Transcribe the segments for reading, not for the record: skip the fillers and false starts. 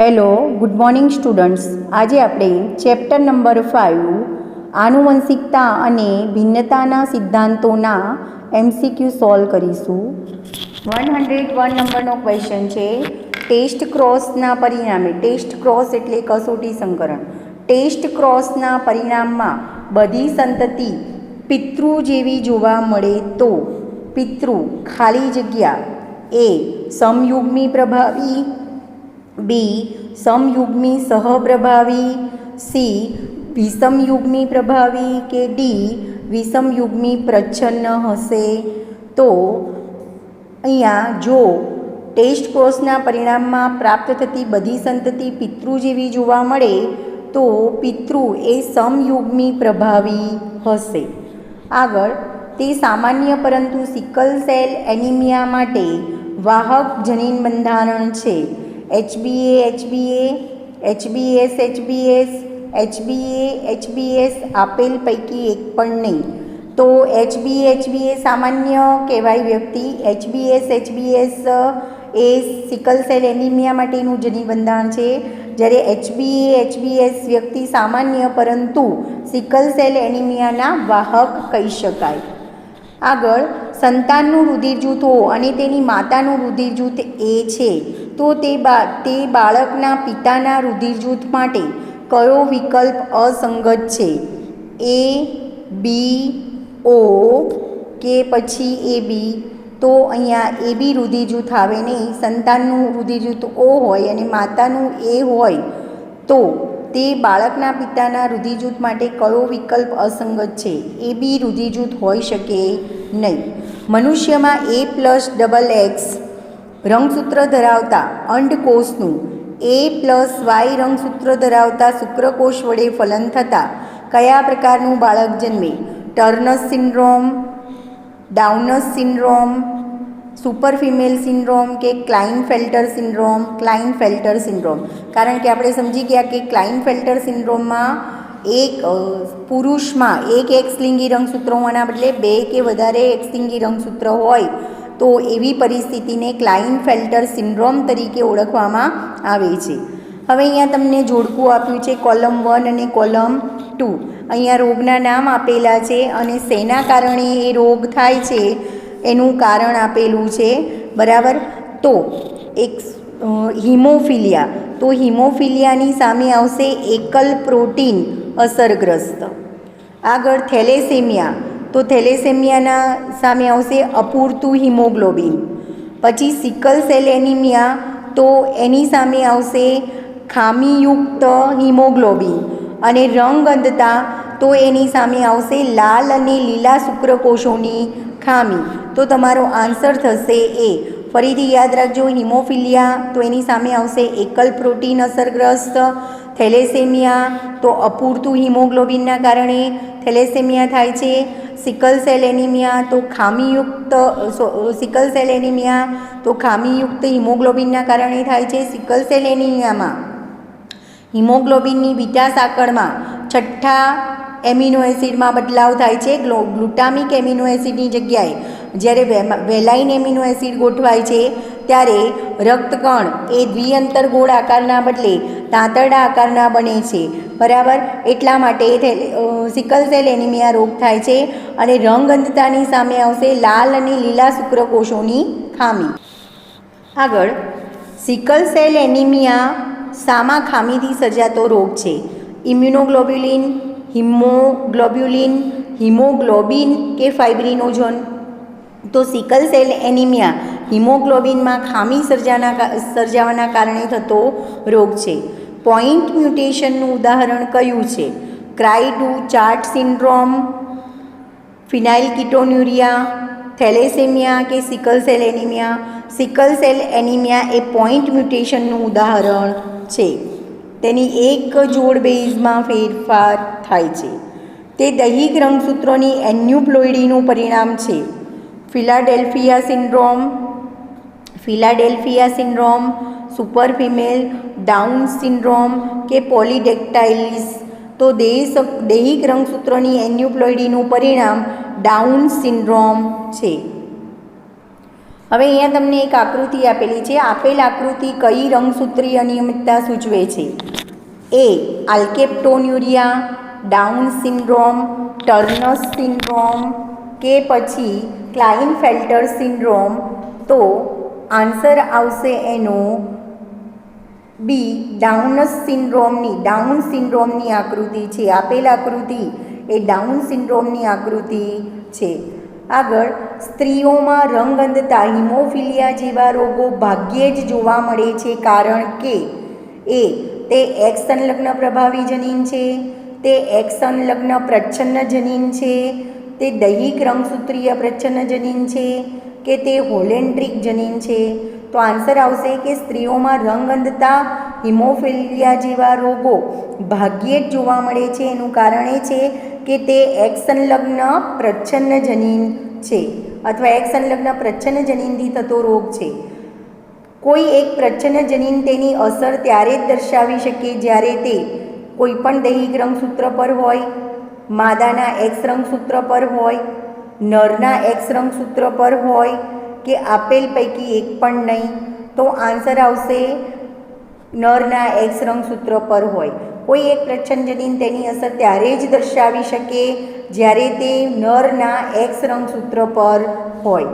Hello, good morning students. આજે આપણે chapter number 5 આનુવંશિકતા અને ભિન્નતાના સિદ્ધાંતોના MCQ સોલ્વ કરીશું. 101 નંબરનો ક્વેશ્ચન છે. ટેસ્ટ ક્રોસના પરિણામે, ટેસ્ટ ક્રોસ એટલે કસોટી સંકરણ, ટેસ્ટ ક્રોસના પરિણામમાં બધી સંતતિ પિતૃ જેવી જોવા મળે તો પિતૃ ખાલી જગ્યા એ સમયુગ્મી પ્રભાવી, બી સમયુગ્મી સહપ્રભાવી, સી વિષમયુગ્મી પ્રભાવી કે ડી વિષમયુગ્મી પ્રચ્છન્ન હશે. તો અહીંયા જો ટેસ્ટ ક્રોસના પરિણામમાં પ્રાપ્ત થતી બધી સંતતિ પિતૃ જેવી જોવા મળે તો પિતૃ એ સમયુગ્મી પ્રભાવી હશે. આગળ, તે સામાન્ય પરંતુ સિકલ સેલ એનિમિયા માટે વાહક જનીન બંધારણ છે. HbA HbA, HbS આપેલ પૈકી એક પણ નહીં. તો HbA સામાન્ય કહેવાય વ્યક્તિ, HbS એ સિકલ સેલ એનિમિયા માટેનું જનીન બંધારણ છે. જ્યારે HbS વ્યક્તિ સામાન્ય પરંતુ સિકલ સેલ એનિમિયાના વાહક કહી શકાય. આગળ, સંતાનનું રુધિર જૂથ O અને તેની માતાનું રુધિર જૂથ A છે તો તે બાળકના પિતાના રુધિર જૂથ માટે કયો વિકલ્પ અસંગત છે? A, B, O કે પછી AB? તો અહીંયા AB રુધિર જૂથ આવે નહીં. સંતાનનું રુધિર જૂથ O હોય અને માતાનું A હોય તો તે બાળકના પિતાના રુધિર જૂથ માટે કયો વિકલ્પ અસંગત છે? AB રુધિર જૂથ હોઈ શકે નહીં. મનુષ્યમાં A+XX રંગસૂત્ર ધરાવતા અંડકોષનું A+Y રંગસૂત્ર ધરાવતા શુક્રકોષ વડે ફલન થતાં કયા પ્રકારનું બાળક જન્મે? Turner syndrome, Downer syndrome, super female syndrome કે ક્લાઇનફેલ્ટર સિન્ડ્રોમ? ક્લાઇનફેલ્ટર સિન્ડ્રોમ. કારણ કે આપણે સમજી ગયા કે ક્લાઇનફેલ્ટર સિન્ડ્રોમમાં એક પુરુષમાં એક એક્સલિંગી રંગસૂત્ર હોવાના બદલે બે કે વધારે એક્સલિંગી રંગસૂત્ર હોય તો એવી પરિસ્થિતિને ક્લાઇનફેલ્ટર સિન્ડ્રોમ તરીકે ઓળખવામાં આવે છે. હવે અહીંયા તમને જોડકું આપ્યું છે કોલમ 1 અને કોલમ 2. અહીંયા રોગના નામ આપેલા છે અને શેના કારણે એ રોગ થાય છે એનું કારણ આપેલું છે. બરાબર. તો એક હિમોફિલિયા, તો હિમોફિલિયાની સામે આવશે એકલ પ્રોટીન અસરગ્રસ્ત. આગળ, થેલેસેમિયા, તો થેલેસેમિયાના સામે આવશે અપૂરતું હિમોગ્લોબિન. પછી સિકલ સેલ એનિમિયા, તો એની સામે આવશે ખામીયુક્ત હિમોગ્લોબિન. અને રંગ અંધતા, તો એની સામે આવશે લાલ અને લીલા શુક્રકોષોની ખામી. તો તમારો આન્સર થશે એ. ફરીથી યાદ રાખજો, હિમોફિલિયા તો એની સામે આવશે એકલ પ્રોટીન અસરગ્રસ્ત. થેલેસેમિયા તો અપૂરતું હિમોગ્લોબિનના કારણે થેલેસેમિયા થાય છે. સિકલ સેલ એનિમિયા તો ખામીયુક્ત હિમોગ્લોબિનના કારણે થાય છે. સિકલ સેલ એનિમિયામાં હિમોગ્લોબિનની બીટા સાંકળમાં છઠ્ઠા એમિનો એસિડમાં બદલાવ થાય છે. ગ્લુટામિક એમિનો એસિડની જગ્યાએ જ્યારે વેલાઇન એમિનો એસિડ ગોઠવાય છે ત્યારે રક્તકણ એ દ્વિઅંતર ગોળ આકારના બદલે તાંતરડા આકારના બને છે. બરાબર. એટલા માટે સિકલ સેલ એનિમિયા રોગ થાય છે. અને રંગ અંધતાની સામે આવશે લાલ અને લીલા શુક્રકોષોની ખામી. આગળ, સિકલ સેલ એનિમિયા સામા ખામીથી સર્જાતો રોગ છે? ઇમ્યુનોગ્લોબ્યુલિન, હિમોગ્લોબિન કે ફાઇબ્રિનોજન? તો સિકલ સેલ એનિમિયા હિમોગ્લોબિનમાં ખામી સર્જાવાના કારણે થતો રોગ છે. પોઈન્ટ મ્યુટેશનનું ઉદાહરણ કયું છે? Cri du chat syndrome, phenylketonuria, thalassemia કે sickle cell anemia? Sickle cell anemia એ પોઈન્ટ મ્યુટેશનનું ઉદાહરણ છે. તેની એક જોડ બેઝમાં ફેરફાર થાય છે. તે દૈહિક રંગસૂત્રોની એન્યુપ્લોઇડીનું પરિણામ છે. Philadelphia syndrome, super female, down syndrome કે પોલીડેક્ટાઇલિસ? તો દૈહિક રંગસૂત્રોની એન્યુપ્લોઇડીનું પરિણામ ડાઉન સિન્ડ્રોમ છે. હવે અહીંયા તમને એક આકૃતિ આપેલી છે. આપેલ આકૃતિ કઈ રંગસૂત્રીય અનિયમિતતા સૂચવે છે? એ આલ્કેપ્ટોન્યુરિયા, ડાઉન સિન્ડ્રોમ, ટર્નર સિન્ડ્રોમ કે પછી ક્લાઇનફેલ્ટર સિન્ડ્રોમ. તો આન્સર આવશે એનો બી ડાઉન સિન્ડ્રોમની આકૃતિ છે. આપેલ આકૃતિ એ ડાઉન સિન્ડ્રોમની આકૃતિ છે. આગળ, સ્ત્રીઓમાં રંગઅંધતા હિમોફિલિયા જેવા રોગો ભાગ્યે જ જોવા મળે છે કારણ કે એ તે એક્સ સંલગ્ન પ્રભાવી જનીન છે, તે એક્સ સંલગ્ન પ્રચ્છન્ન જનીન છે, તે દૈહિક રંગસૂત્રીય પ્રચ્છન્ન જનીન છે કે તે હોલેન્ડ્રિક જનીન છે. તો આન્સર આવશે કે સ્ત્રીઓમાં રંગઅંધતા હિમોફિલિયા જેવા રોગો ભાગ્યે જ જોવા મળે છે. એનું કારણ એ છે કે તે એક્સ સંલગ્ન પ્રચ્છન્ન જનીન છે અથવા એક્સ સંલગ્ન પ્રચ્છન્ન જનીનથી થતો રોગ છે. કોઈ એક પ્રચ્છન્ન જનીન તેની અસર ત્યારે જ દર્શાવી શકે જ્યારે તે કોઈપણ દૈહિક રંગસૂત્ર પર હોય, માદાના એક્સ રંગસૂત્ર પર હોય, નરના એક્સ રંગસૂત્ર પર હોય કે આપેલ પૈકી એક પણ નહીં. તો આન્સર આવશે નરના એક્સ રંગસૂત્ર પર હોય. કોઈ એક પ્રચ્છન્ન જનીન તેની અસર ત્યારે જ દર્શાવી શકે જ્યારે તે નરના એક્સ રંગસૂત્ર પર હોય.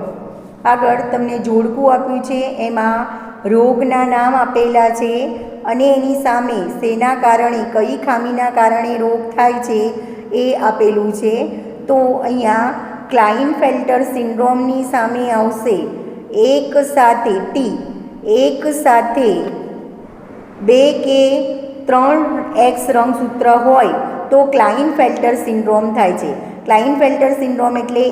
આગળ તમને જોડકું આપ્યું છે, એમાં રોગના નામ આપેલા છે અને એની સામે શેના કારણે, કઈ ખામીના કારણે રોગ થાય છે એ આપેલું છે. તો અહીંયા ક્લાઇનફેલ્ટર સિન્ડ્રોમની સામે આવશે એક સાથે બે કે ત્રણ એક્સ રંગસૂત્ર હોય તો ક્લાઇનફેલ્ટર સિન્ડ્રોમ થાય છે. ક્લાઇનફેલ્ટર સિન્ડ્રોમ એટલે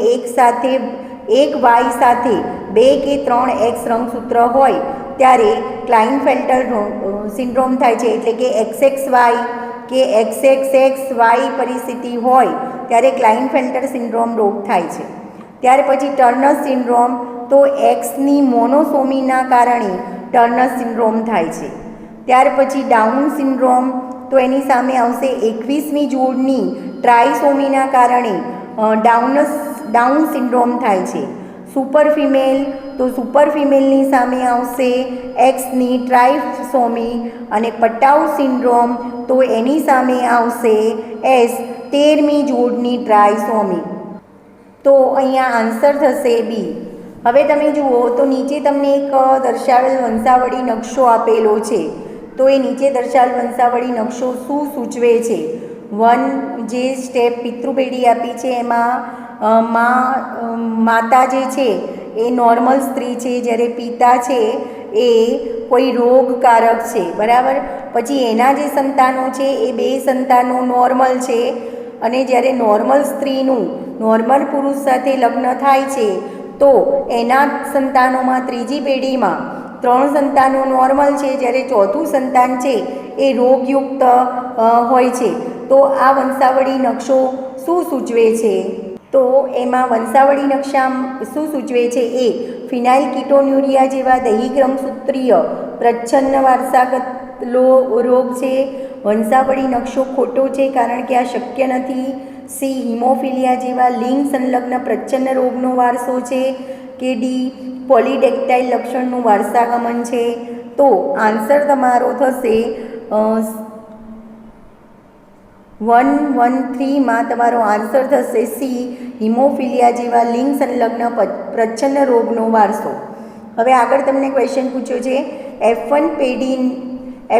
એક વાય સાથે બે કે ત્રણ એક્સ રંગસૂત્ર હોય ત્યારે ક્લાઇનફેલ્ટર સિન્ડ્રોમ થાય છે. એટલે કે XXY કે XXXY પરિસ્થિતિ હોય ત્યારે ક્લાઇનફેલ્ટર સિન્ડ્રોમ રોગ થાય છે. ત્યાર પછી ટર્નર સિન્ડ્રોમ, તો એક્સની મોનોસોમીના કારણે ટર્નર સિન્ડ્રોમ થાય છે. ત્યાર પછી ડાઉન સિન્ડ્રોમ, તો એની સામે આવશે 21મી જોડની ટ્રાયસોમીના કારણે ડાઉન સિન્ડ્રોમ થાય છે. સુપર ફિમેલ, તો સુપર ફિમેલની સામે આવશે એક્સની ટ્રાયસોમી. અને પટાઉ સિન્ડ્રોમ, તો એની સામે આવશે એસ 13મી જોડની ટ્રાયસોમી. તો અહીંયા આન્સર થશે બી. હવે તમે જુઓ તો નીચે તમને એક દર્શાવેલ વંશાવળી નકશો આપેલો છે. તો એ નીચે દર્શાવેલ વંશાવળી નકશો શું સૂચવે છે? જે સ્ટેપ પિતૃપેઢી આપી છે એમાં માતા જે છે એ નોર્મલ સ્ત્રી છે, જ્યારે પિતા છે એ કોઈ રોગકારક છે, બરાબર. પછી એના જે સંતાનો છે એ બે સંતાનો નોર્મલ છે અને જ્યારે નોર્મલ સ્ત્રીનું નોર્મલ પુરુષ સાથે લગ્ન થાય છે તો એના સંતાનોમાં ત્રીજી પેઢીમાં 3 સંતાનો નોર્મલ છે, જ્યારે ચોથું સંતાન છે એ રોગયુક્ત હોય છે. તો આ વંશાવળી નકશો શું સૂચવે છે? તો એમાં વંશાવળી નકશા શું સૂચવે છે? એ ફિનાઇલકીટોન્યુરિયા જેવા દૈહિક રંગસૂત્રીય પ્રચ્છન્ન વારસાગત રોગ છે. વંશાવળી નકશો ખોટો છે કારણ કે આ શક્ય નથી. સી હિમોફિલિયા જેવા લિંગ સંલગ્ન પ્રચ્છન્ન રોગનો વારસો છે. કે ડી પોલીડેક્ટાઇલ લક્ષણનું વારસાગમન છે. તો આન્સર તમારો થશે 113માં તમારો આન્સર થશે સી હિમોફિલિયા જેવા લિંગ સંલગ્ન પ્રચ્છન્ન રોગનો વારસો. હવે આગળ તમને ક્વેશ્ચન પૂછ્યો છે,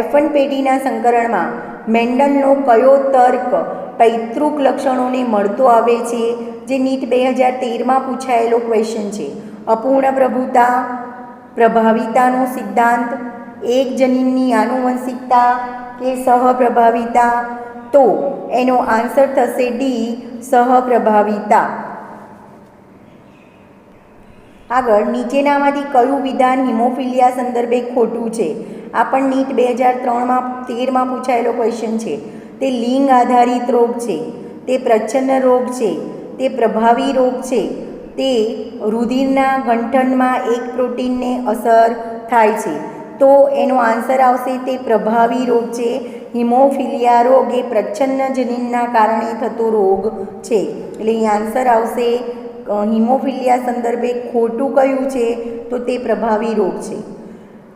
F1 પેઢીના સંકરણમાં મેન્ડલનો કયો તર્ક પૈતૃક લક્ષણોને મળતો આવે છે? જે નીટ 2013માં પૂછાયેલો ક્વેશ્ચન છે. અપૂર્ણ પ્રભુતા, પ્રભાવિતાનો સિદ્ધાંત, એક જનીનની આનુવંશિકતા કે સહપ્રભાવિતા? તો એનો આન્સર થશે ડી સહપ્રભાવિતા. આગળ, નીચેનામાંથી કયું વિધાન હિમોફિલિયા સંદર્ભે ખોટું છે? આ પણ નીટ 2013માં પૂછાયેલો ક્વેશ્ચન છે. તે લિંગ આધારિત રોગ છે, તે પ્રચ્છન્ન રોગ છે, તે પ્રભાવી રોગ છે, તે રુધિરના ગંઠનમાં એક પ્રોટીનને અસર થાય છે. તો એનો આન્સર આવશે તે પ્રભાવી રોગ છે. હિમોફિલિયા રોગ એ પ્રચ્છન્ન જનીનના કારણે થતો રોગ છે. એટલે અહીં આન્સર આવશે હિમોફિલિયા સંદર્ભે ખોટું કયું છે? તો તે પ્રભાવી રોગ છે.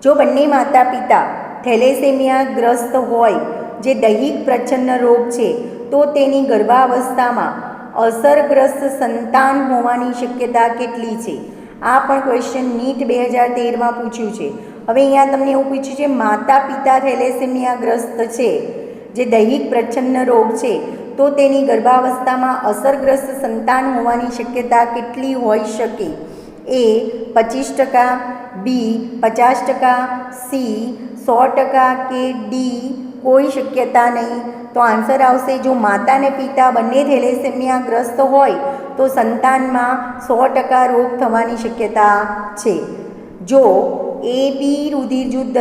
જો બંને માતા પિતા થેલેસેમિયા ગ્રસ્ત હોય, જે દૈહિક પ્રચ્છન્ન રોગ છે, તો તેની ગર્ભાવસ્થામાં અસરગ્રસ્ત સંતાન હોવાની શક્યતા કેટલી છે? આ પણ ક્વેશ્ચન નીટ 2013માં પૂછ્યું છે. હવે અહીંયા તમને એવું પૂછ્યું છે, માતા પિતા થેલેસેમિયા ગ્રસ્ત છે, જે દૈહિક પ્રચ્છન્ન રોગ છે, તો તેની ગર્ભાવસ્થામાં અસરગ્રસ્ત સંતાન હોવાની શક્યતા કેટલી હોઈ શકે? એ 25%, બી 50%, સી 100% કે ડી કોઈ શક્યતા નહીં? તો આન્સર આવશે, જો માતા અને પિતા બંને થેલેસેમિયા ગ્રસ્ત હોય તો સંતાનમાં 100% રોગ થવાની શક્યતા છે. જો AB રુધિર જૂથ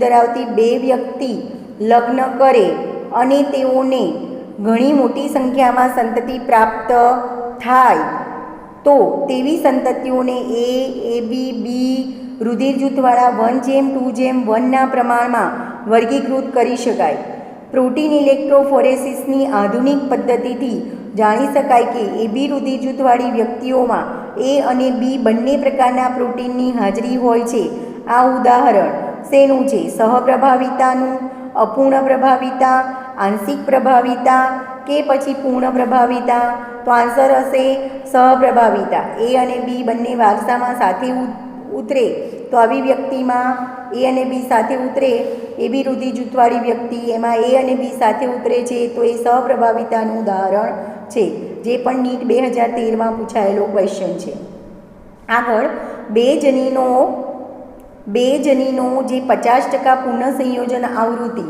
ધરાવતી બે વ્યક્તિ લગ્ન કરે અને તેઓને ઘણી મોટી સંખ્યામાં સંતતિ પ્રાપ્ત થાય, તો તેવી સંતતિઓને AB, બી રુધિર જૂથવાળા 1:2:1ના પ્રમાણમાં વર્ગીકૃત કરી શકાય. પ્રોટીન ઇલેક્ટ્રોફોરેસિસની આધુનિક પદ્ધતિથી જાણી શકાય કે AB રુધિર જૂથવાળી વ્યક્તિઓમાં A અને B બંને પ્રકારના પ્રોટીનની હાજરી હોય છે. આ ઉદાહરણ શેનું છે? સહપ્રભાવિતાનું, અપૂર્ણ પ્રભાવિતા, આંશિક પ્રભાવિતા કે પછી પૂર્ણ પ્રભાવિતા? તો આન્સર હશે સહપ્રભાવિતા. A અને B બંને વારસામાં સાથે ઉતરે તો આવી વ્યક્તિમાં A અને B સાથે ઉતરે, AB રુધિર જૂથવાળી વ્યક્તિ એમાં A અને B સાથે ઉતરે છે, તો એ સહપ્રભાવિતાનું ઉદાહરણ છે, જે પણ નીટ 2013માં પૂછાયેલો ક્વેશ્ચન છે. આગળ બે જનીનો જે 50% પુનઃસંયોજન આવૃત્તિ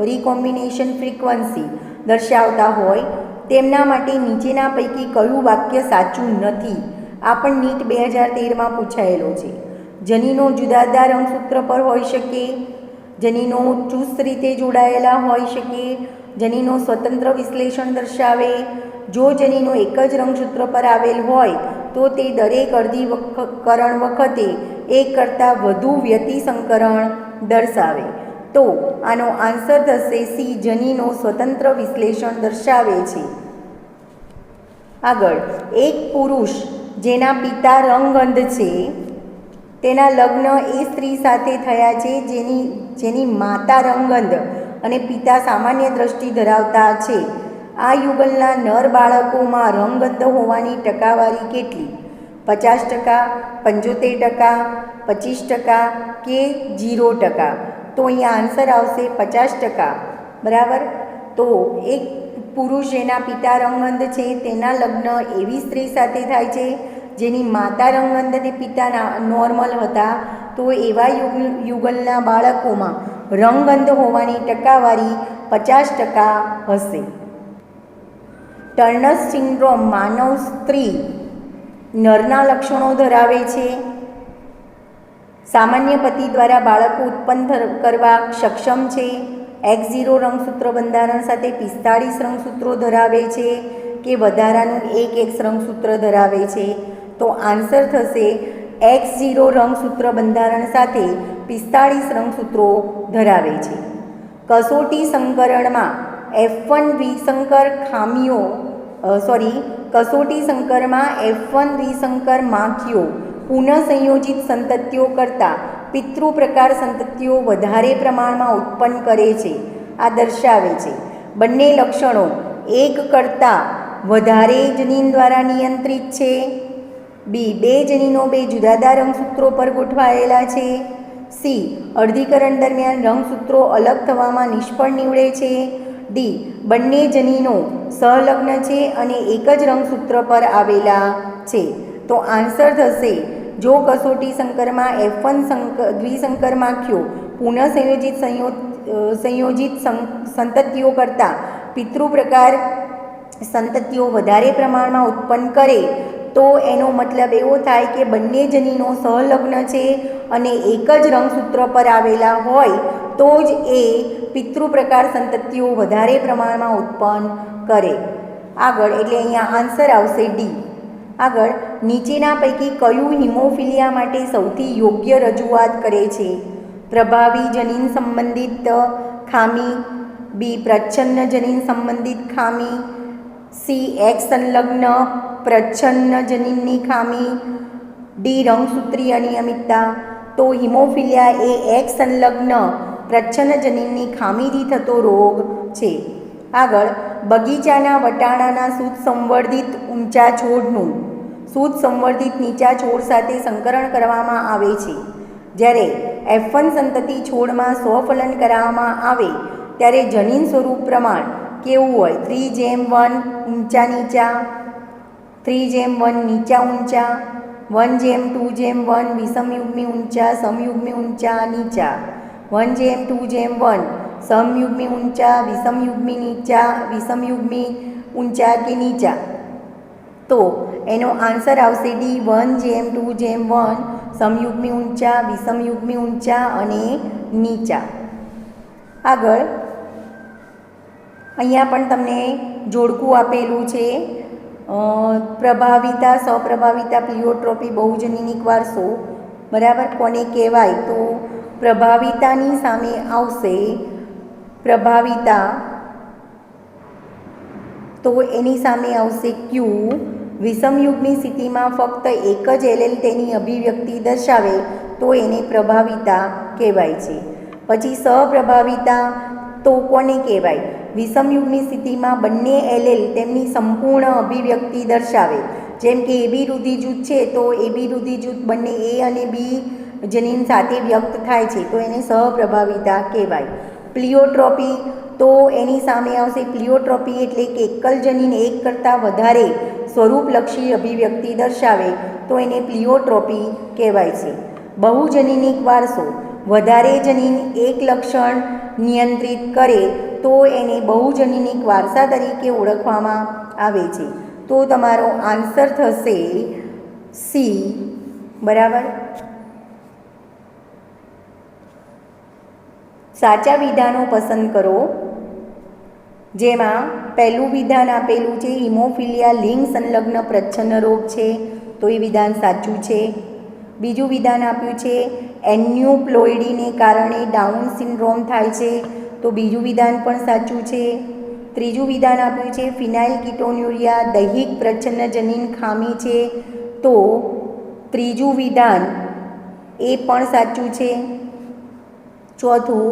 રિકોમ્બિનેશન ફ્રીક્વન્સી દર્શાવતા હોય, તેમના માટે નીચેના પૈકી કયું વાક્ય સાચું નથી? આ પણ નીટ 2013માં પૂછાયેલો છે. જનીનો જુદા જુદા રંગસૂત્ર પર હોઈ શકે, જનીનો ચુસ્ત રીતે જોડાયેલા હોઈ શકે, જનીનો સ્વતંત્ર વિશ્લેષણ દર્શાવે. જો જનીનો એક જ રંગસૂત્ર પર આવેલ હોય તો તે દરેક અર્ધીકરણ વખતે એક કરતાં વધુ વ્યતિસંકરણ દર્શાવે. તો આનો આન્સર થશે સી, જનીનો સ્વતંત્ર વિશ્લેષણ દર્શાવે છે. આગળ, એક પુરુષ જેના પિતા રંગઅંધ છે, તેના લગ્ન એ સ્ત્રી સાથે થયા છે જેની માતા રંગઅંધ અને પિતા સામાન્ય દ્રષ્ટિ ધરાવતા છે. આ યુગલના નર બાળકોમાં રંગઅંધ હોવાની ટકાવારી કેટલી? 50%, 75%, 25% કે 0%? તો અહીંયા આન્સર આવશે 50%. બરાબર. તો એક પુરુષ જેના પિતા રંગઅંધ છે તેના લગ્ન એવી સ્ત્રી સાથે થાય છે જેની માતા રંગઅંધ અને પિતા નોર્મલ હતા, તો એવા યુગલના બાળકોમાં રંગઅંધ હોવાની ટકાવારી 50% હશે. ટર્નર સિન્ડ્રોમ માનવ સ્ત્રી નરના લક્ષણો ધરાવે છે. સામાન્ય પતિ દ્વારા બાળકો ઉત્પન્ન કરવા સક્ષમ છે. X0 રંગસૂત્ર બંધારણ સાથે 45 રંગસૂત્રો ધરાવે છે કે વધારાનું એક X રંગસૂત્ર ધરાવે છે? તો આન્સર થશે X0 રંગસૂત્ર બંધારણ સાથે 45 રંગસૂત્રો ધરાવે છે. કસોટી સંકરણમાં F1 દ્વિસંકર માખીઓ પુનઃસંયોજિત સંતતિઓ કરતાં પિતૃ પ્રકાર સંતતિઓ વધારે પ્રમાણમાં ઉત્પન્ન કરે છે. આ દર્શાવે છે બંને લક્ષણો એક કરતાં વધારે જનીન દ્વારા નિયંત્રિત છે. બી, બે જનીનો બે જુદા જુદા રંગસૂત્રો પર ગોઠવાયેલા છે. સી, અર્ધીકરણ દરમિયાન રંગસૂત્રો અલગ થવામાં નિષ્ફળ નીવડે છે. ડી, બંને જનીનો સહલગ્ન છે અને એક જ રંગસૂત્ર પર આવેલા છે. તો આન્સર થશે, જો કસોટી સંકરમાં F1 દ્વિસંકર માખીઓ પુનઃસંયોજિત સંતતિઓ કરતાં પિતૃ પ્રકાર સંતતિઓ વધારે પ્રમાણમાં ઉત્પન્ન કરે તો એનો મતલબ એવો થાય કે બંને જનીનો સહલગ્ન છે અને એક જ રંગસૂત્ર પર આવેલા હોય તો જ એ પિતૃ પ્રકાર સંતતિઓ વધારે પ્રમાણમાં ઉત્પન્ન કરે. આગળ એટલે અહીંયા આન્સર આવશે ડી. આગળ, નીચેના પૈકી કયું હિમોફિલિયા માટે સૌથી યોગ્ય રજૂઆત કરે છે? પ્રભાવી જનીન સંબંધિત ખામી, બી પ્રચ્છન્ન જનીન સંબંધિત ખામી, સી એક્સ સંલગ્ન પ્રચ્છન્ન જનીનની ખામી, ડી રંગસૂત્રીય અનિયમિતતા. તો હિમોફિલિયા એ એક્સ સંલગ્ન પ્રચ્છન્ન જનીનની ખામીથી થતો રોગ છે. આગળ, બગીચાના વટાણાના સુસંવર્ધિત ઊંચા છોડનું સુસંવર્ધિત નીચા છોડ સાથે સંકરણ કરવામાં આવે છે. જ્યારે F1 સંતતિ છોડમાં સ્વફલન કરાવવામાં આવે ત્યારે જનીન સ્વરૂપ પ્રમાણ કેવું હોય? 3:1 ઊંચા નીચા, 3:1 નીચા ઊંચા, 1:2:1 વિષમયુગ્મી ઊંચા સમયુગ્મી ઊંચા નીચા, 1:2:1 સમયુગ્મી ઊંચા વિષમયુગ્મી નીચા વિષમયુગ્મી ઊંચા કે નીચા. તો એનો આન્સર આવશે ડી 1:2:1 સમયુગ્મી ઊંચા વિષમયુગ્મી ઊંચા અને નીચા. આગળ અહીંયા પણ તમને જોડકું આપેલું છે. પ્રભાવિતા સપ્રભાવિતા પ્લિયોટ્રોપી બહુજનીનિક વારસો બરાબર કોને કહેવાય? તો પ્રભાવિતાની સામે આવશે પ્રભાવિતા, તો એની સામે આવશે ક્યુ. વિષમયુગ્મી સ્થિતિમાં ફક્ત એક જ એલેલ તેની અભિવ્યક્તિ દર્શાવે તો એને પ્રભાવિતા કહેવાય છે. પછી સપ્રભાવિતા તો કોને કહેવાય? વિષમયુગ્મી સ્થિતિમાં બંને એલેલ તેમની સંપૂર્ણ અભિવ્યક્તિ દર્શાવે. જેમ કે એબી રૂધિજૂથ છે તો એબી રૂધિજૂથ બંને એ અને બી જનીન સાથે વ્યક્ત થાય છે તો એને સપ્રભાવિતા કહેવાય. પ્લિયોટ્રોપી તો એની સામે આવશે પ્લિયોટ્રોપી એટલે કે એકલ જનીન એક કરતાં વધારે સ્વરૂપલક્ષી અભિવ્યક્તિ દર્શાવે તો એને પ્લિયોટ્રોપી કહેવાય છે. બહુજનીનિક વારસો વધારે જનીન એક લક્ષણ નિયંત્રિત કરે તો એને બહુજનીનિક વારસા તરીકે ઓળખવામાં આવે છે. તો તમારો આન્સર થશે સી. બરાબર. સાચા વિધાનો પસંદ કરો. જેમાં પહેલું વિધાન આપેલું છે હિમોફિલિયા લિંગ સંલગ્ન પ્રચ્છન્ન રોગ છે તો એ વિધાન સાચું છે. બીજું વિધાન આપ્યું છે એન્યુપ્લોઇડીને કારણે ડાઉન સિન્ડ્રોમ થાય છે તો બીજું વિધાન પણ સાચું છે. ત્રીજું વિધાન આપ્યું છે ફિનાઇલ કીટોન્યુરિયા દૈહિક પ્રચ્છન્ન જનીન ખામી છે તો ત્રીજું વિધાન એ પણ સાચું છે. ચોથું,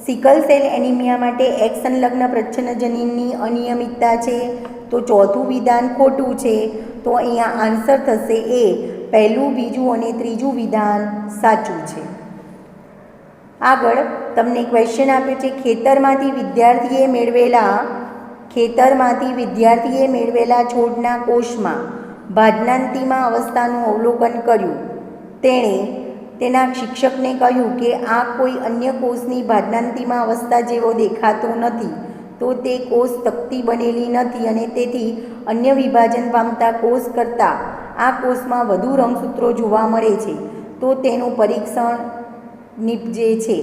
સિકલ સેલ એનિમિયા માટે એક્સ સંલગ્ન પ્રચ્છન્ન જનીનની અનિયમિતતા છે તો ચોથું વિધાન ખોટું છે. તો અહીંયા આન્સર થશે એ. પહેલું, બીજું અને ત્રીજું વિધાન સાચું છે. આગળ તમને ક્વેશ્ચન આપ્યો છે ખેતરમાંથી વિદ્યાર્થીએ મેળવેલા છોડના કોષમાં ભાજનાંતિમાં અવસ્થાનું અવલોકન કર્યું. તેણે તેના શિક્ષકને કહ્યું કે આ કોઈ અન્ય કોષની ભાજનાંતિમાં અવસ્થા જેવો દેખાતો નથી તો તે કોષ તકતી બનેલી નથી અને તેથી અન્ય વિભાજન પામતા કોષ કરતાં આ કોષમાં વધુ રંગસૂત્રો જોવા મળે છે તો તેનું પરીક્ષણ નીપજે છે.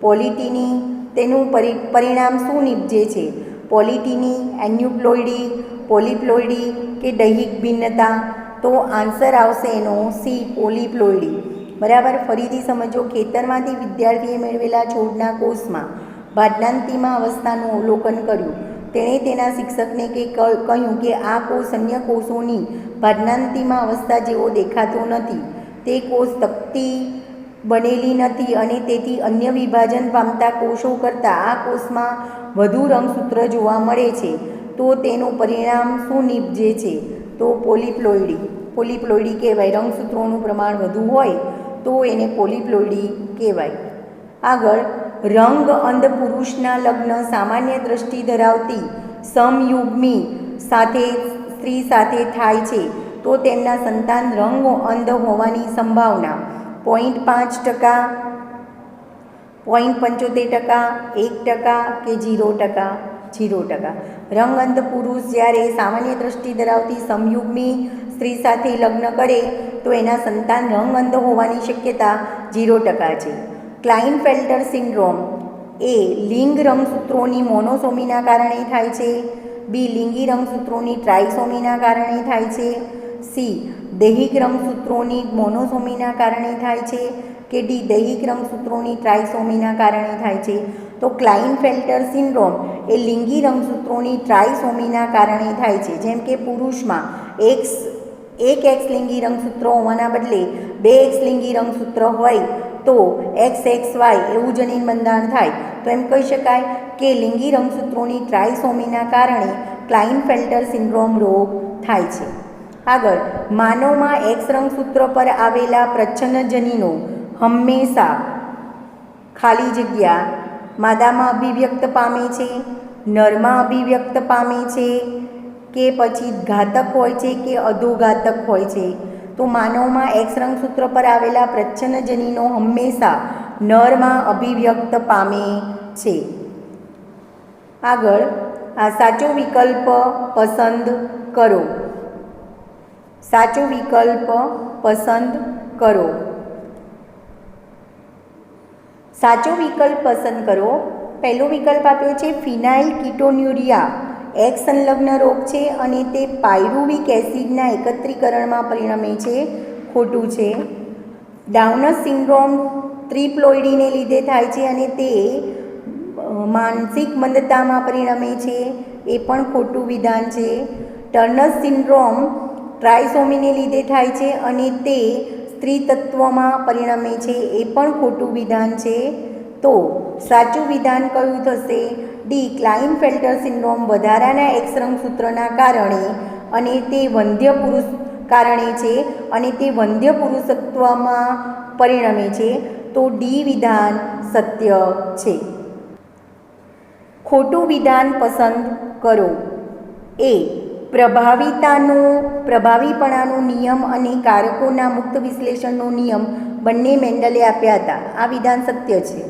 પોલિટીની તેનું પરિણામ શું નીપજે છે? પોલિટીની, એન્યુપ્લોઇડી, પોલિપ્લોઇડી કે દૈહિક ભિન્નતા? તો આન્સર આવશે એનો સી પોલિપ્લોઇડી. બરાબર. ફરીથી સમજો ખેતરમાંથી વિદ્યાર્થીએ મેળવેલા છોડના કોષમાં ભાજનાંતિમાં અવસ્થાનું અવલોકન કર્યું. તેણે તેના શિક્ષકને કહ્યું કે આ કોષ અન્ય કોષોની ભાજનાંતિમાં અવસ્થા જેવો દેખાતો નથી. તે કોષ તકતી બનેલી નથી અને તેથી અન્ય વિભાજન પામતા કોષો કરતાં આ કોષમાં વધુ રંગસૂત્ર જોવા મળે છે તો તેનું પરિણામ શું નીપજે છે? તો પોલિપ્લોઇડી કહેવાય. રંગસૂત્રોનું પ્રમાણ વધુ હોય તો એને પોલિપ્લોઇડી કહેવાય. આગળ, રંગ અંધ પુરુષના લગ્ન સામાન્ય દ્રષ્ટિ ધરાવતી સમયુગ્મી સ્ત્રી સાથે થાય છે તો તેમના સંતાન રંગ અંધ હોવાની સંભાવના 0.5%, 0.75%, 1% કે 0%? 0%. રંગ અંધ પુરુષ જ્યારે સામાન્ય દ્રષ્ટિ ધરાવતી સમયુગ્મી સ્ત્રી સાથે લગ્ન કરે તો એના સંતાન રંગ અંધ હોવાની શક્યતા 0% છે. ક્લાઇનફેલ્ટર સિન્ડ્રોમ એ લિંગ રંગસૂત્રોની મોનોસોમીના કારણે થાય છે. બી, લિંગી રંગસૂત્રોની ટ્રાઇસોમીના કારણે થાય છે. સી, દૈહિક રંગસૂત્રોની મોનોસોમીના કારણે થાય છે કે ડી, દૈહિક રંગસૂત્રોની ટ્રાઇસોમીના કારણે થાય છે? તો ક્લાઇનફેલ્ટર સિન્ડ્રોમ એ લિંગી રંગસૂત્રોની ટ્રાયસોમીના કારણે થાય છે. જેમ કે પુરુષમાં એક એક્સ લિંગી રંગસૂત્ર હોવાના બદલે 2 એક્સ લિંગી રંગસૂત્ર હોય તો XXY એવું જનીન બંધારણ થાય. તો એમ કહી શકાય કે લિંગી રંગસૂત્રોની ટ્રાયસોમીના કારણે ક્લાઇનફેલ્ટર સિન્ડ્રોમ રોગ થાય છે. આગળ, માનવમાં એક્સ રંગસૂત્ર પર આવેલા પ્રચ્છન્ન જનીનો હંમેશા ખાલી જગ્યા માદામાં અભિવ્યક્ત પામે છે, નરમાં અભિવ્યક્ત પામે છે કે પછી ઘાતક હોય છે કે અધોઘાતક હોય છે. તો માનવમાં એક્સ રંગસૂત્ર પર આવેલા પ્રચ્છન્ન જનીનો હંમેશા નરમાં અભિવ્યક્ત પામે છે. આગળ, આ સાચો વિકલ્પ પસંદ કરો. સાચો વિકલ્પ પસંદ કરો. સાચો વિકલ્પ પસંદ કરો. પહેલો વિકલ્પ આપ્યો છે ફિનાઇલ કીટોન્યુરિયા એક્સ સંલગ્ન રોગ છે અને તે પાયરુવિક એસિડના એકત્રીકરણમાં પરિણમે છે. ખોટું છે. ડાઉનર સિન્ડ્રોમ ત્રિપ્લોઇડીને લીધે થાય છે અને તે માનસિક મંદતામાં પરિણમે છે. એ પણ ખોટું વિધાન છે. ટર્નર સિન્ડ્રોમ ટ્રાયસોમીને લીધે થાય છે અને તે સ્ત્રીતત્વમાં પરિણમે છે. એ પણ ખોટું વિધાન છે. તો સાચું વિધાન કયું થશે? ડી. ક્લાઇનફેલ્ટર સિન્ડ્રોમ વધારાના એક્સ રંગસૂત્રના કારણે અને તે વંધ્ય પુરુષ કારણે છે અને તે વંધ્ય પુરુષત્વમાં પરિણમે છે. તો ડી વિધાન સત્ય છે. ખોટું વિધાન પસંદ કરો. એ. પ્રભાવીપણાનો નિયમ અને કારકોના મુક્ત વિશ્લેષણનો નિયમ બંને મેન્ડલે આપ્યા હતા. આ વિધાન સત્ય છે.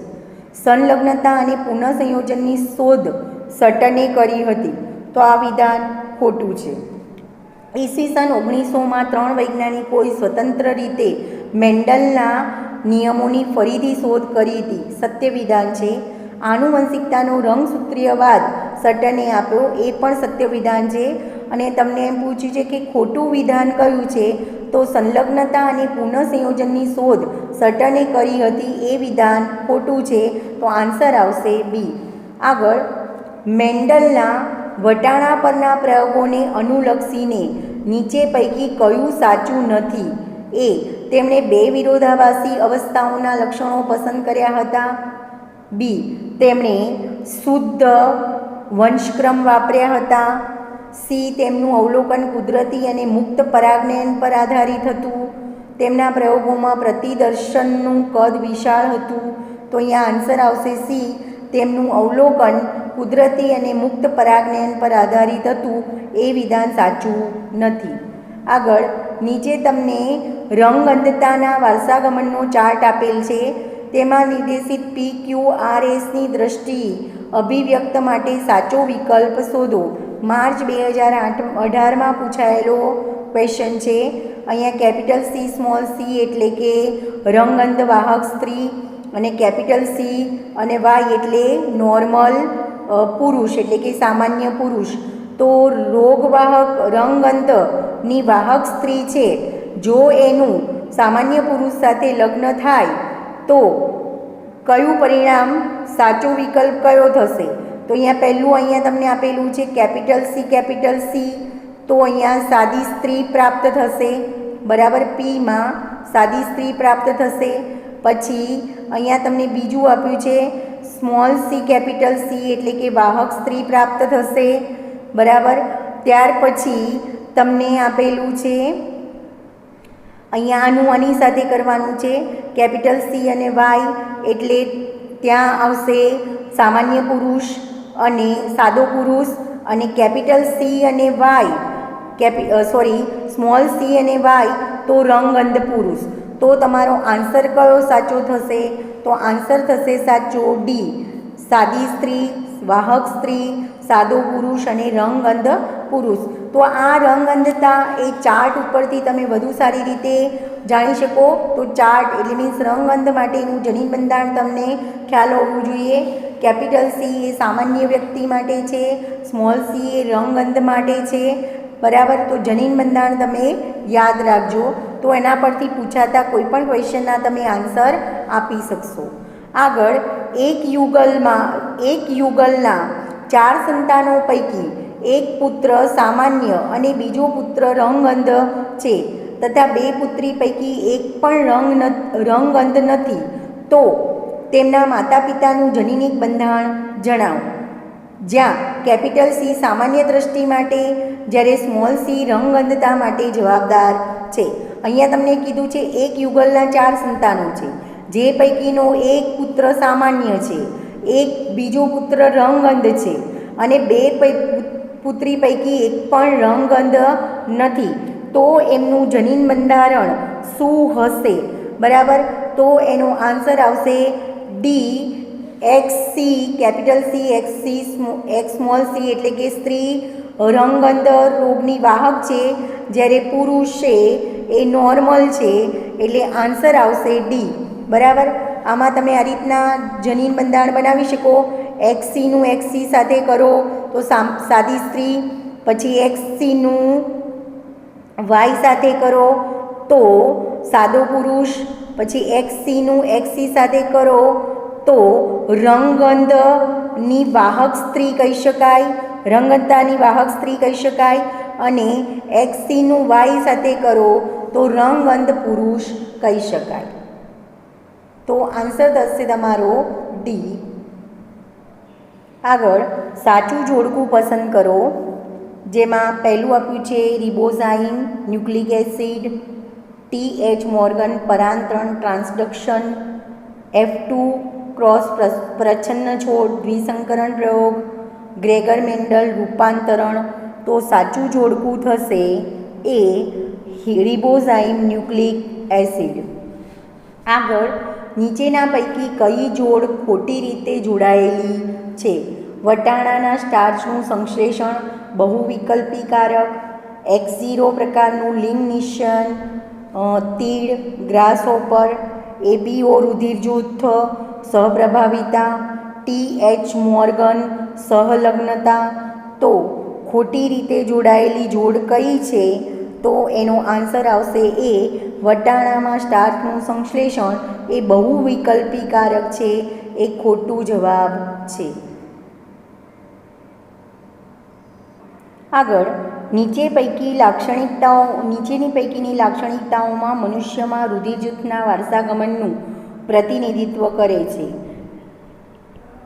સંલગ્નતા અને પુનઃસંયોજનની શોધ સટને કરી હતી. તો આ વિધાન ખોટું છે. ઈસવીસન 1900માં 3 વૈજ્ઞાનિકોએ સ્વતંત્ર રીતે મેન્ડલના નિયમોની ફરીથી શોધ કરી હતી. સત્ય વિધાન છે. આનુવંશિકતાનો રંગસૂત્રીયવાદ સટને આપ્યો. એ પણ સત્ય વિધાન છે. અને તમને એમ પૂછ્યું છે કે ખોટું વિધાન કયું છે? તો સંલગ્નતા અને પુનઃસંયોજનની શોધ સટને કરી હતી. એ વિધાન ખોટું છે. તો આન્સર આવશે બી. આગળ, મેન્ડલના વટાણા પરના પ્રયોગોને અનુલક્ષીને નીચે પૈકી કયું સાચું નથી? એ. તેમણે 2 વિરોધાભાસી અવસ્થાઓના લક્ષણો પસંદ કર્યા હતા. બી. તેમણે શુદ્ધ વંશક્રમ વાપર્યા હતા. સી. તેમનું અવલોકન કુદરતી અને મુક્ત પરાગનયન પર આધારિત હતું. તેમના પ્રયોગોમાં પ્રતિદર્શનનું કદ વિશાળ હતું. તો અહીંયા આન્સર આવશે સી. તેમનું અવલોકન કુદરતી અને મુક્ત પરાગનયન પર આધારિત હતું. એ વિધાન સાચું નથી. આગળ, નીચે તમને રંગ અંધતાના વારસાગમનનો ચાર્ટ આપેલ છે. તેમાં નિર્દેશિત PQRSની દ્રષ્ટિએ અભિવ્યક્ત માટે સાચો વિકલ્પ શોધો. માર્ચ 2018માં પૂછાયેલો ક્વેશ્ચન છે. અહીંયા કેપિટલ C સ્મોલ c એટલે કે રંગઅંધ વાહક સ્ત્રી અને કેપિટલ C અને Y એટલે નોર્મલ પુરુષ એટલે કે સામાન્ય પુરુષ. તો રોગવાહક રંગઅંધની વાહક સ્ત્રી છે. જો એનું સામાન્ય પુરુષ સાથે લગ્ન થાય તો કયું પરિણામ સાચો વિકલ્પ કયો થશે? તો અહીંયા તમને આપેલું છે કેપિટલ C. તો અહીંયા સાદી સ્ત્રી પ્રાપ્ત થશે. બરાબર. પીમાં સાદી સ્ત્રી પ્રાપ્ત થશે. પછી અહીંયા તમને બીજું આપ્યું છે સ્મોલ c કેપિટલ C એટલે કે વાહક સ્ત્રી પ્રાપ્ત થશે. બરાબર. ત્યાર પછી તમને આપેલું છે અહીંયા આની સાથે કરવાનું છે કેપિટલ C અને Y એટલે ત્યાં આવશે સામાન્ય પુરુષ અને સાદો પુરુષ અને કેપિટલ C અને Y સ્મોલ c અને Y તો રંગઅંધ પુરુષ. તો તમારો આન્સર કયો સાચો થશે? તો આન્સર થશે સાચો ડી. સાદી સ્ત્રી, વાહક સ્ત્રી, સાદો પુરુષ અને રંગઅંધ પુરુષ. તો આ રંગઅંધતા એ ચાર્ટ ઉપરથી તમે વધુ સારી રીતે જાણી શકો. તો ચાર્ટ એટલે મીન્સ રંગઅંધ માટેનું જનીન બંધારણ તમને ખ્યાલ હોવું જોઈએ. કેપિટલ C એ સામાન્ય વ્યક્તિ માટે છે, સ્મોલ c એ રંગઅંધ માટે છે. બરાબર. તો જનીન બંધારણ તમે યાદ રાખજો. તો એના પરથી પૂછાતા કોઈપણ ક્વેશ્ચનના તમે આન્સર આપી શકશો. આગળ, એક યુગલના 4 સંતાનો પૈકી એક પુત્ર સામાન્ય અને બીજો પુત્ર રંગઅંધ છે તથા 2 પુત્રી પૈકી એક પણ રંગઅંધ નથી, તો તેમના માતા પિતાનું જનીનિક બંધારણ જણાવો. જ્યાં કેપિટલ સી સામાન્ય દ્રષ્ટિ માટે, જ્યારે સ્મોલ સી રંગઅંધતા માટે જવાબદાર છે. અહીંયા તમને કીધું છે એક યુગલના 4 સંતાનો છે, જે પૈકીનો એક પુત્ર સામાન્ય છે, એક બીજો પુત્ર રંગઅંધ છે અને 2 પુત્રી પૈકી એક પણ રંગઅંધ નથી, તો એમનું જનીન બંધારણ શું હશે? બરાબર. તો એનો આન્સર આવશે D, x C, capital C, x small C, એટલે કે સ્ત્રી રંગઅંધ રોગની વાહક છે, જ્યારે પુરુષ છે એ નોર્મલ છે, એટલે આન્સર આવશે ડી. બરાબર. આમાં તમે આ રીતના જનીન બંધારણ બનાવી શકો. એક્સસીનું એક્સસી સાથે કરો તો સાદી સ્ત્રી, પછી એક્સસીનું વાય સાથે કરો તો સાદો પુરુષ, પછી એક્સસીનું એક્સસી સાથે કરો તો રંગઅંધની વાહક સ્ત્રી કહી શકાય, રંગઅંધતાની વાહક સ્ત્રી કહી શકાય, અને એક્સસીનું વાય સાથે કરો તો રંગઅંધ પુરુષ કહી શકાય. તો આન્સર થશે તમારો ડી. આગળ સાચું જોડકું પસંદ કરો, જેમાં પહેલું આપ્યું છે રિબોઝાઇન ન્યુક્લિક એસિડ, TH મોર્ગન પરાંતરણ ટ્રાન્સડક્શન, F2 ક્રોસ પ્રચ્છન્ન છોડ દ્વિસંકરણ પ્રયોગ, ગ્રેગર મેન્ડલ રૂપાંતરણ. તો સાચું જોડકું થશે એ રિબોઝાઇન ન્યુક્લિક એસિડ. આગળ નીચેના પૈકી કઈ જોડ ખોટી રીતે જોડાયેલી છે? વટાણાના સ્ટાર્ચનું સંશ્લેષણ બહુવિકલ્પી કારક, X0 પ્રકારનું લિંગ નિશ્ચયન, તીડ, ગ્રાસહોપર, ABO રુધિર જૂથ સહપ્રભાવિતા, TH મોર્ગન સહલગ્નતા. તો ખોટી રીતે જોડાયેલી જોડ કઈ છે? તો એનો આન્સર આવશે એ વટાણામાં સ્ટાર્ચનું સંશ્લેષણ એ બહુવિકલ્પી કારક છે, એ ખોટું જવાબ છે. આગળ નીચેની પૈકીની લાક્ષણિકતાઓમાં મનુષ્યમાં રુધિર જૂથના વારસાગમનનું પ્રતિનિધિત્વ કરે છે.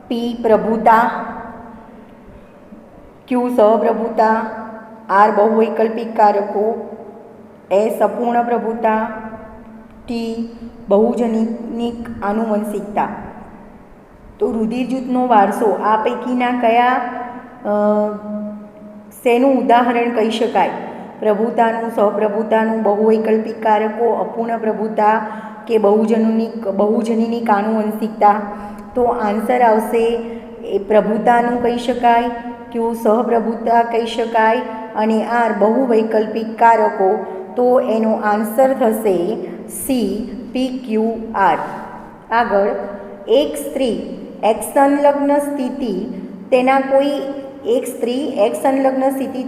પી પ્રભુતા, ક્યુ સહપ્રભુતા, આર બહુવૈકલ્પિક કારકો, એસ અપૂર્ણ પ્રભુતા, ટી બહુજનિક આનુવંશિકતા. તો રુધિર જૂથનો વારસો આ પૈકીના કયા શેનું ઉદાહરણ કહી શકાય? પ્રભુતાનું, સહપ્રભુતાનું, બહુવૈકલ્પિક કારકો, અપૂર્ણ પ્રભુતા કે બહુજનીનિક આનુવંશિકતા. તો આન્સર આવશે એ પ્રભુતાનું કહી શકાય, ક્યુ સહપ્રભુતા કહી શકાય, અને આર બહુવૈકલ્પિક કારકો. તો એનો આન્સર થશે સી, PQR. આગળ એક સ્ત્રી એક્સ સંલગ્ન સ્થિતિ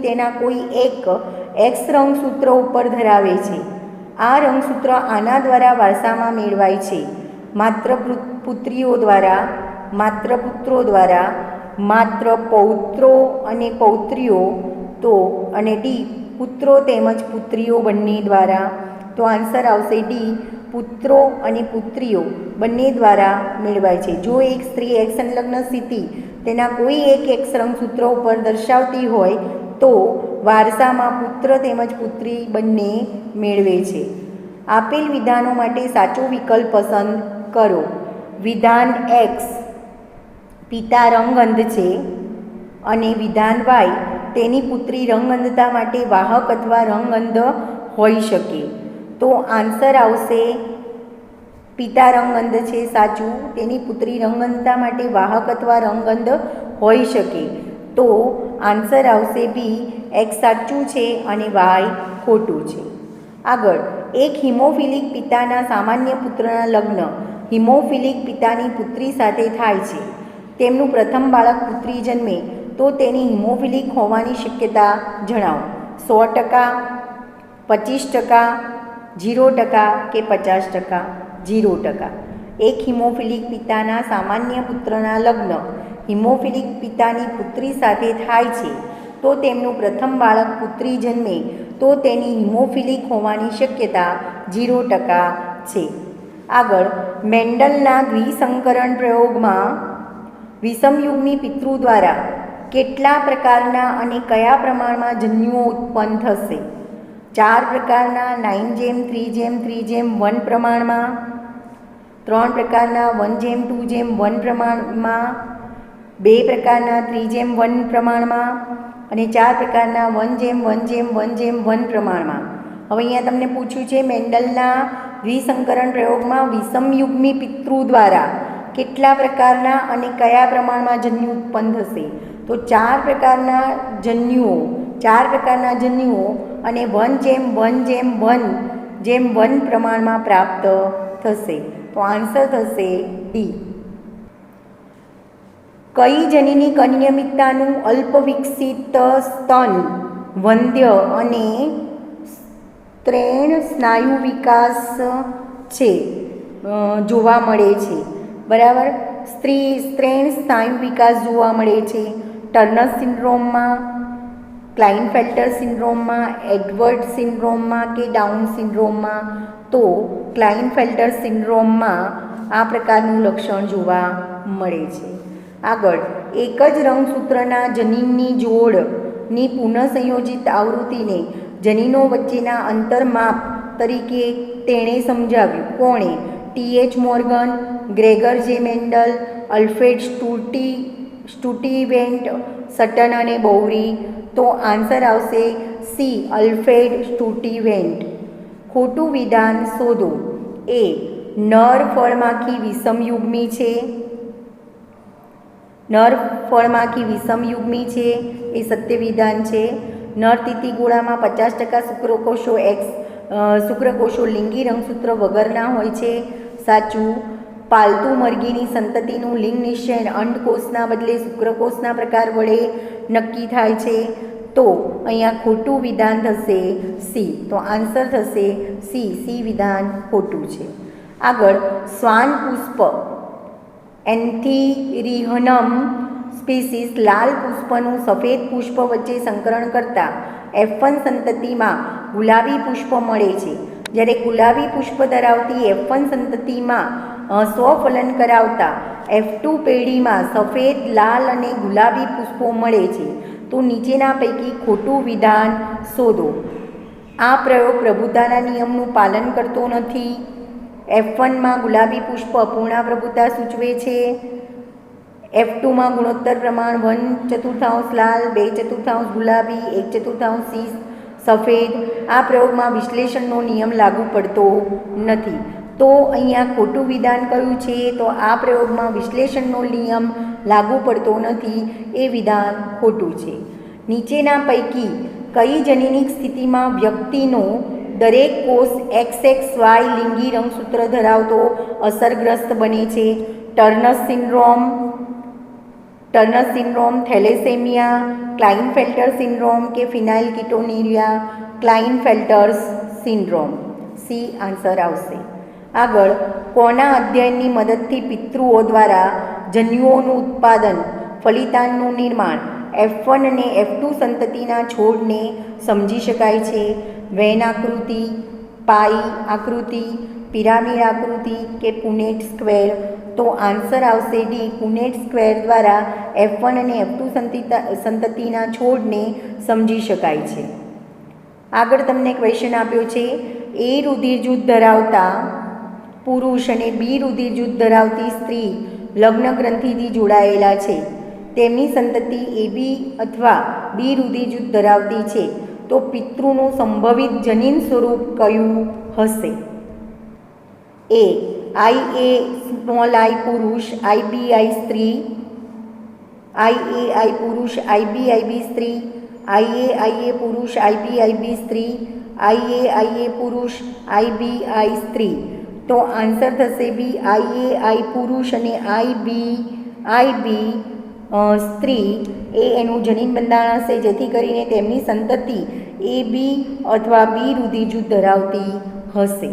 તેના કોઈ એક એક્સ રંગસૂત્ર ઉપર ધરાવે છે. આ રંગસૂત્ર આના દ્વારા વારસામાં મેળવાય છે. માત્ર પુત્રીઓ દ્વારા, માત્ર પુત્રો દ્વારા, માત્ર પૌત્રો અને પૌત્રીઓ. તો અને ડી પુત્રો તેમજ પુત્રીઓ બંને દ્વારા. તો આન્સર આવશે ડી, પુત્રો અને પુત્રીઓ બંને દ્વારા મેળવાય છે. જો એક સ્ત્રી એક સંલગ્ન સ્થિતિ તેના કોઈ એક એક્સ રંગસૂત્ર ઉપર દર્શાવતી હોય તો વારસામાં પુત્ર તેમજ પુત્રી બંને મેળવે છે. આપેલ વિધાનો માટે સાચો વિકલ્પ પસંદ કરો. વિધાન એક્સ પિતા રંગઅંધ છે અને વિધાન વાય તેની પુત્રી રંગઅંધતા માટે વાહક અથવા રંગઅંધ હોઈ શકે. તો આન્સર આવશે પિતા રંગઅંધ છે સાચું, તેની પુત્રી રંગઅંધતા માટે વાહક અથવા રંગઅંધ હોઈ શકે. તો આન્સર આવશે બી, એક્સ સાચું છે અને વાય ખોટું છે. આગળ એક હિમોફિલિક પિતાના સામાન્ય પુત્રના લગ્ન હિમોફિલિક પિતાની પુત્રી સાથે થાય છે. તેમનું પ્રથમ બાળક પુત્રી જન્મે તો તેની હિમોફિલિક હોવાની શક્યતા જણાવો. 100%, 25%, 0% કે 50%? 0%. એક હિમોફિલિક પિતાના સામાન્ય પુત્રના લગ્ન હિમોફિલિક પિતાની પુત્રી સાથે થાય છે તો તેમનું પ્રથમ બાળક પુત્રી જન્મે તો તેની હિમોફિલિક હોવાની શક્યતા 0% છે. આગળ, મેન્ડલના દ્વિસંકરણ પ્રયોગમાં વિષમયુગ્મી પિતૃ દ્વારા કેટલા પ્રકારના અને કયા પ્રમાણમાં જન્યુઓ ઉત્પન્ન થશે? 4 પ્રકારના 9:3:3:1 પ્રમાણમાં, 3 પ્રકારના 1:2:1 પ્રમાણમાં, 2 પ્રકારના 3:1 પ્રમાણમાં અને 4 પ્રકારના 1:1:1:1 પ્રમાણમાં. હવે અહીંયા તમને પૂછ્યું છે મેન્ડલના દ્વિસંકરણ પ્રયોગમાં વિષમયુગ્મી પિતૃ દ્વારા કેટલા પ્રકારના અને કયા પ્રમાણમાં જન્યુ ઉત્પન્ન થશે? તો 4 પ્રકારના જન્યુઓ અને 1:1:1:1 પ્રમાણમાં પ્રાપ્ત થશે. તો આન્સર થશે ડી. કઈ જનીનિક અનિયમિતતાનું અલ્પવિકસિત સ્તન, વંધ્ય અને સ્ત્રૈણ સ્નાયુ વિકાસ છે જોવા મળે છે? બરાબર, સ્ત્રૈણ સ્નાયુ વિકાસ જોવા મળે છે ટર્નર સિન્ડ્રોમમાં, ક્લાઇનફેલ્ટર સિન્ડ્રોમમાં, એડવર્ડ સિન્ડ્રોમમાં કે ડાઉન સિન્ડ્રોમમાં? તો ક્લાઇનફેલ્ટર સિન્ડ્રોમમાં આ પ્રકારનું લક્ષણ જોવા મળે છે. આગળ, એક જ રંગસૂત્રના જનીનની જોડની પુનઃસંયોજિત આવૃત્તિને જનીનો વચ્ચેના અંતરમાપ તરીકે તેણે સમજાવ્યું. કોણે? T.H. મોર્ગન, ગ્રેગર જે મેન્ડલ, અલ્ફ્રેડ સ્ટુટીવેન્ટ, સટન અને બોવરી? તો આન્સર આવશે સી, અલ્ફ્રેડ સ્ટુટીવેન્ટ. ખોટું વિધાન શોધો. એ, નર ફળમાખી વિષમયુગ્મી છે. નર ફળમાખી વિષમયુગ્મી છે એ સત્ય વિધાન છે. નર તિતિગોળામાં 50% શુક્રકોષો લિંગી રંગસૂત્ર વગરના હોય છે. સાચું. પાલતુ મરઘીની સંતતિનું લિંગ નિશ્ચય અંડકોષના બદલે શુક્રકોષના પ્રકાર વડે નક્કી થાય છે. તો અહીંયા ખોટું વિધાન થશે સી. તો આન્સર થશે સી વિધાન ખોટું છે. આગળ, શ્વાન પુષ્પ એન્થિરિહનમ સ્પીસીસ લાલ પુષ્પનું સફેદ પુષ્પ વચ્ચે સંકરણ કરતા F1 સંતતિમાં ગુલાબી પુષ્પ મળે છે, જ્યારે ગુલાબી પુષ્પ ધરાવતી F1 સંતતિમાં સ્વફલન કરાવતા F2 પેઢીમાં સફેદ, લાલ અને ગુલાબી પુષ્પો મળે છે. તો નીચેના પૈકી ખોટું વિધાન શોધો. આ પ્રયોગ પ્રભુતાના નિયમનું પાલન કરતો નથી. F1માં ગુલાબી પુષ્પ અપૂર્ણા પ્રભુતા સૂચવે છે. F2માં ગુણોત્તર પ્રમાણ 1/4 લાલ, 2/4 ગુલાબી, 1/4 સફેદ. આ પ્રયોગમાં વિશ્લેષણનો નિયમ લાગુ પડતો નથી. તો અહીંયા ખોટું વિધાન કયું છે? તો આ પ્રયોગમાં વિશ્લેષણનો નિયમ લાગુ પડતો નથી, એ વિધાન ખોટું છે. નીચેના પૈકી કઈ જનીનિક સ્થિતિમાં વ્યક્તિનો દરેક કોષ XXY લિંગી રંગસૂત્ર ધરાવતો અસરગ્રસ્ત બને છે? ટર્નર સિન્ડ્રોમ, થેલેસેમિયા, ક્લાઇનફેલ્ટર સિન્ડ્રોમ કે ફિનાઇલકીટોન્યુરિયા? ક્લાઇનફેલ્ટર સિન્ડ્રોમ. સી આન્સર આવશે. આગળ, કોના અધ્યયનની મદદથી પિતૃઓ દ્વારા જન્યુઓનું ઉત્પાદન, ફલિતાંડનું નિર્માણ F1 અને F2 સંતતિના છોડને સમજી શકાય છે? વેન આકૃતિ, પાઈ આકૃતિ, પિરામિડ આકૃતિ કે પુનેટ સ્ક્વેર? તો આન્સર આવશે ડી, પુનેટ સ્ક્વેર દ્વારા F1 અને F2 સંતતિના છોડને સમજી શકાય છે. આગળ તમને ક્વેશ્ચન આપ્યો છે, એ રુધિર જૂથ ધરાવતા પુરુષ અને બી રુધિર જૂથ ધરાવતી સ્ત્રી લગ્ન ગ્રંથિથી જોડાયેલા છે. તેમની સંતતિ AB અથવા બી રુધિર જૂથ ધરાવતી છે. તો પિતૃનું સંભવિત જનીન સ્વરૂપ કયું હશે? એ, IA પુરુષ, IBI સ્ત્રી, IA પુરુષ, IBIB સ્ત્રી, IA પુરુષ, IBIB સ્ત્રી, IA પુરુષ, IBI સ્ત્રી. તો આન્સર થશે બી, IA પુરુષ અને IB સ્ત્રી એ એનું જનીન બંધારણ હશે, જેથી કરીને તેમની સંતતિ AB અથવા બી રુધિર જૂથ ધરાવતી હશે.